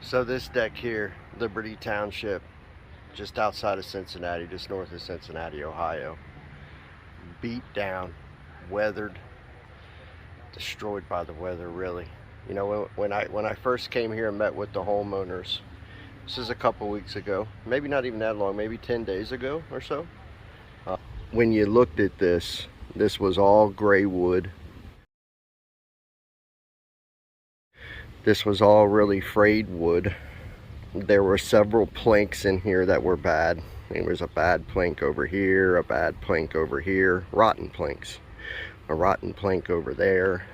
So this deck here, Liberty Township, just outside of Cincinnati, just north of Cincinnati, Ohio. Beat down, weathered, destroyed by the weather, really. You know, when I first came here and met with the homeowners, this is a couple weeks ago, maybe not even that long, maybe 10 days ago or so. When you looked at this was all gray wood. This was all really frayed wood. There were several planks in here that were bad. There was a bad plank over here, a bad plank over here, rotten planks, a rotten plank over there.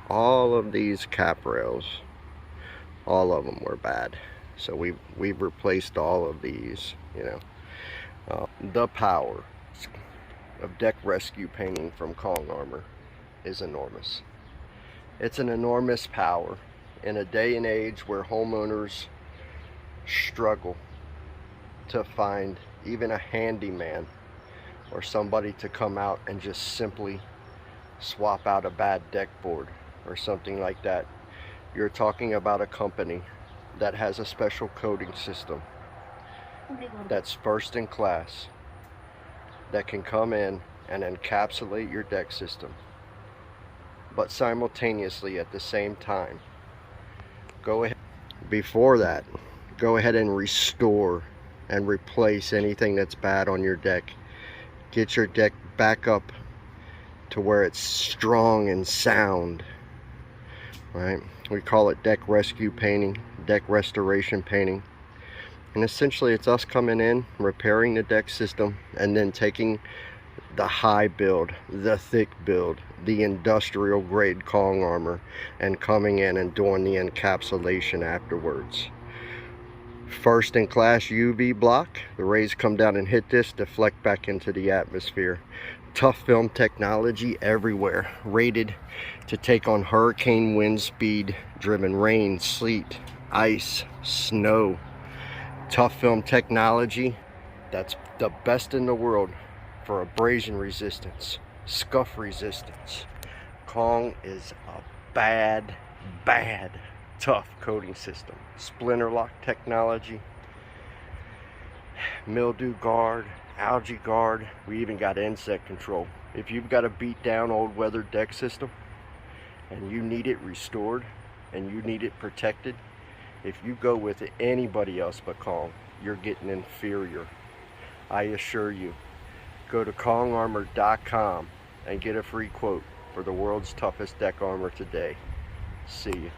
All of these cap rails, all of them were bad. So we've replaced all of these, you know. The power of deck rescue painting from Kong Armor is enormous. It's an enormous power in a day and age where homeowners struggle to find even a handyman or somebody to come out and just simply swap out a bad deck board or something like that. You're talking about a company that has a special coating system that's first in class, that can come in and encapsulate your deck system, but simultaneously at the same time go ahead, before that, go ahead and restore and replace anything that's bad on your deck. Get your deck back up to where it's strong and sound, right? We call it deck rescue painting, deck restoration painting. And essentially it's us coming in, repairing the deck system, and then taking the high build, the thick build, the industrial grade Kong Armor, and coming in and doing the encapsulation afterwards. First in class UV block. The rays come down and hit this, deflect back into the atmosphere. Tough film technology everywhere, rated to take on hurricane wind speed driven rain, sleet, ice, snow. Tough film technology that's the best in the world for abrasion resistance, scuff resistance. Kong is a bad tough coating system. Splinter lock technology, mildew guard, algae guard. We even got insect control. If you've got a beat down old weathered deck system and you need it restored and you need it protected, if you go with anybody else but Kong, you're getting inferior. I assure you. Go to kongarmor.com and get a free quote for the world's toughest deck armor today. See you.